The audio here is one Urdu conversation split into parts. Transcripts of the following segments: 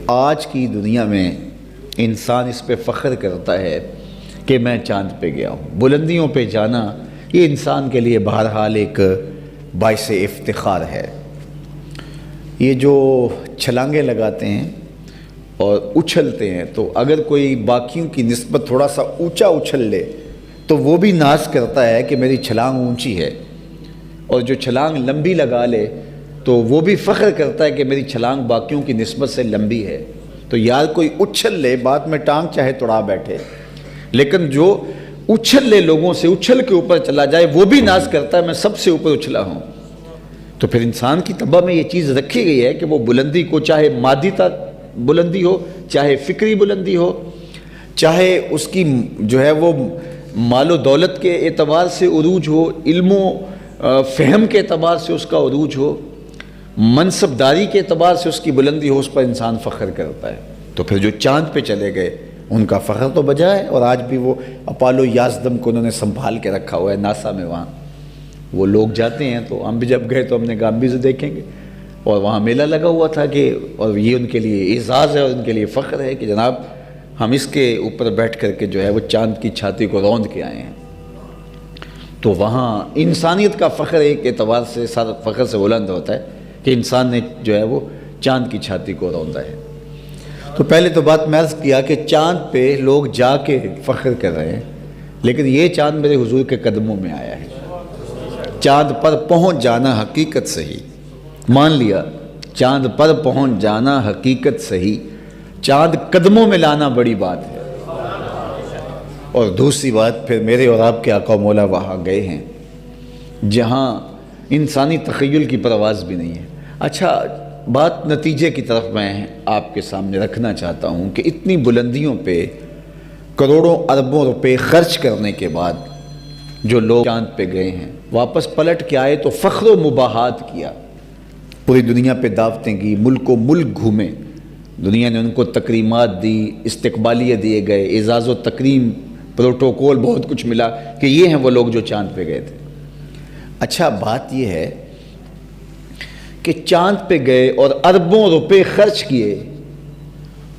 آج کی دنیا میں انسان اس پہ فخر کرتا ہے کہ میں چاند پہ گیا ہوں۔ بلندیوں پہ جانا یہ انسان کے لیے بہرحال ایک باعث افتخار ہے۔ یہ جو چھلانگیں لگاتے ہیں اور اچھلتے ہیں تو اگر کوئی باقیوں کی نسبت تھوڑا سا اونچا اچھل لے تو وہ بھی ناز کرتا ہے کہ میری چھلانگ اونچی ہے، اور جو چھلانگ لمبی لگا لے تو وہ بھی فخر کرتا ہے کہ میری چھلانگ باقیوں کی نسبت سے لمبی ہے۔ تو یار کوئی اچھل لے، بعد میں ٹانگ چاہے توڑا بیٹھے، لیکن جو اچھل لے لوگوں سے، اچھل کے اوپر چلا جائے، وہ بھی ناز کرتا ہے میں سب سے اوپر اچھلا ہوں۔ تو پھر انسان کی طبع میں یہ چیز رکھی گئی ہے کہ وہ بلندی کو، چاہے مادی بلندی ہو، چاہے فکری بلندی ہو، چاہے اس کی جو ہے وہ مال و دولت کے اعتبار سے عروج ہو، علم و فہم کے اعتبار سے اس کا عروج ہو، منصب داری کے اعتبار سے اس کی بلندی ہو، اس پر انسان فخر کرتا ہے۔ تو پھر جو چاند پہ چلے گئے ان کا فخر تو بجا ہے، اور آج بھی وہ اپالو 11 کو انہوں نے سنبھال کے رکھا ہوا ہے ناسا میں۔ وہاں وہ لوگ جاتے ہیں، تو ہم بھی جب گئے تو ہم نے کہا ہم بھی اسے دیکھیں گے، اور وہاں میلہ لگا ہوا تھا کہ، اور یہ ان کے لیے اعزاز ہے اور ان کے لیے فخر ہے کہ جناب ہم اس کے اوپر بیٹھ کر کے جو ہے وہ چاند کی چھاتی کو روند کے آئے ہیں۔ تو وہاں انسانیت کا فخر ایک اعتبار سے سارا فخر سے بلند ہوتا ہے کہ انسان نے جو ہے وہ چاند کی چھاتی کو روندا ہے۔ تو پہلے تو بات میں عرض کیا کہ چاند پہ لوگ جا کے فخر کر رہے ہیں، لیکن یہ چاند میرے حضور کے قدموں میں آیا ہے۔ چاند پر پہنچ جانا حقیقت صحیح، مان لیا چاند پر پہنچ جانا حقیقت صحیح، چاند قدموں میں لانا بڑی بات ہے۔ اور دوسری بات پھر میرے اور آپ کے آقا و مولا وہاں گئے ہیں جہاں انسانی تخیل کی پرواز بھی نہیں ہے۔ اچھا، بات نتیجے کی طرف میں آپ کے سامنے رکھنا چاہتا ہوں کہ اتنی بلندیوں پہ کروڑوں اربوں روپے خرچ کرنے کے بعد جو لوگ چاند پہ گئے ہیں، واپس پلٹ کے آئے تو فخر و مباحات کیا، پوری دنیا پہ دعوتیں کی، ملک و ملک گھومے، دنیا نے ان کو تکریمات دی، استقبالیہ دیے گئے، اعزاز و تکریم، پروٹوکول، بہت کچھ ملا کہ یہ ہیں وہ لوگ جو چاند پہ گئے تھے۔ اچھا، بات یہ ہے کہ چاند پہ گئے اور اربوں روپے خرچ کیے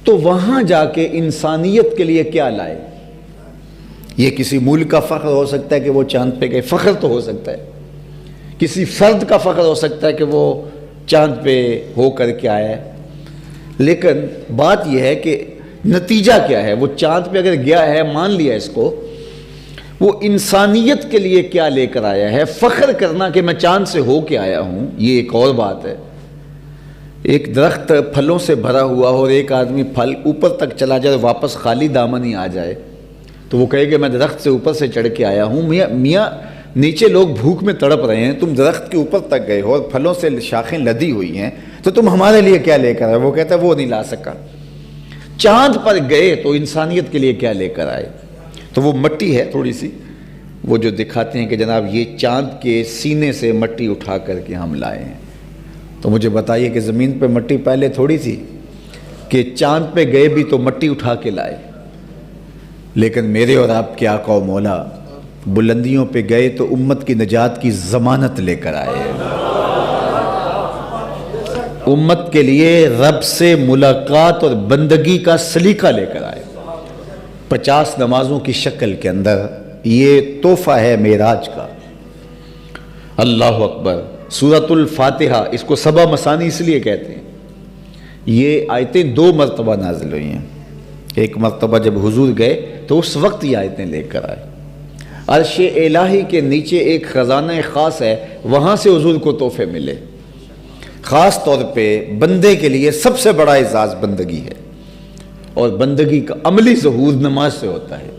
تو وہاں جا کے انسانیت کے لیے کیا لائے؟ یہ کسی ملک کا فخر ہو سکتا ہے کہ وہ چاند پہ گئے، فخر تو ہو سکتا ہے، کسی فرد کا فخر ہو سکتا ہے کہ وہ چاند پہ ہو کر کے آیا ہے، لیکن بات یہ ہے کہ نتیجہ کیا ہے؟ وہ چاند پہ اگر گیا ہے، مان لیا اس کو، وہ انسانیت کے لیے کیا لے کر آیا ہے؟ فخر کرنا کہ میں چاند سے ہو کے آیا ہوں، یہ ایک اور بات ہے۔ ایک درخت پھلوں سے بھرا ہوا ہو اور ایک آدمی پھل اوپر تک چلا جائے اور واپس خالی دامن ہی آ جائے تو وہ کہے کہ میں درخت سے اوپر سے چڑھ کے آیا ہوں۔ میاں نیچے لوگ بھوک میں تڑپ رہے ہیں، تم درخت کے اوپر تک گئے ہو اور پھلوں سے شاخیں لدی ہوئی ہیں، تو تم ہمارے لیے کیا لے کر آئے؟ وہ کہتا ہے وہ نہیں لا سکا۔ چاند پر گئے تو انسانیت کے لیے کیا لے کر آئے؟ تو وہ مٹی ہے تھوڑی سی، وہ جو دکھاتے ہیں کہ جناب یہ چاند کے سینے سے مٹی اٹھا کر کے ہم لائے ہیں۔ تو مجھے بتائیے کہ زمین پہ مٹی پہلے تھوڑی تھی کہ چاند پہ گئے بھی تو مٹی اٹھا کے لائے، لیکن میرے اور آپ کے آقا و مولا بلندیوں پہ گئے تو امت کی نجات کی ضمانت لے کر آئے، امت کے لیے رب سے ملاقات اور بندگی کا سلیقہ لے کر آئے، 50 نمازوں کی شکل کے اندر۔ یہ تحفہ ہے معراج کا۔ اللہ اکبر۔ سورۃ الفاتحہ، اس کو سبع مثانی اس لیے کہتے ہیں، یہ آیتیں 2 مرتبہ نازل ہوئی ہیں۔ ایک مرتبہ جب حضور گئے تو اس وقت یہ آیتیں لے کر آئے۔ عرش الہی کے نیچے ایک خزانہ خاص ہے، وہاں سے حضور کو تحفے ملے۔ خاص طور پہ بندے کے لیے سب سے بڑا اعزاز بندگی ہے، اور بندگی کا عملی ظہور نماز سے ہوتا ہے۔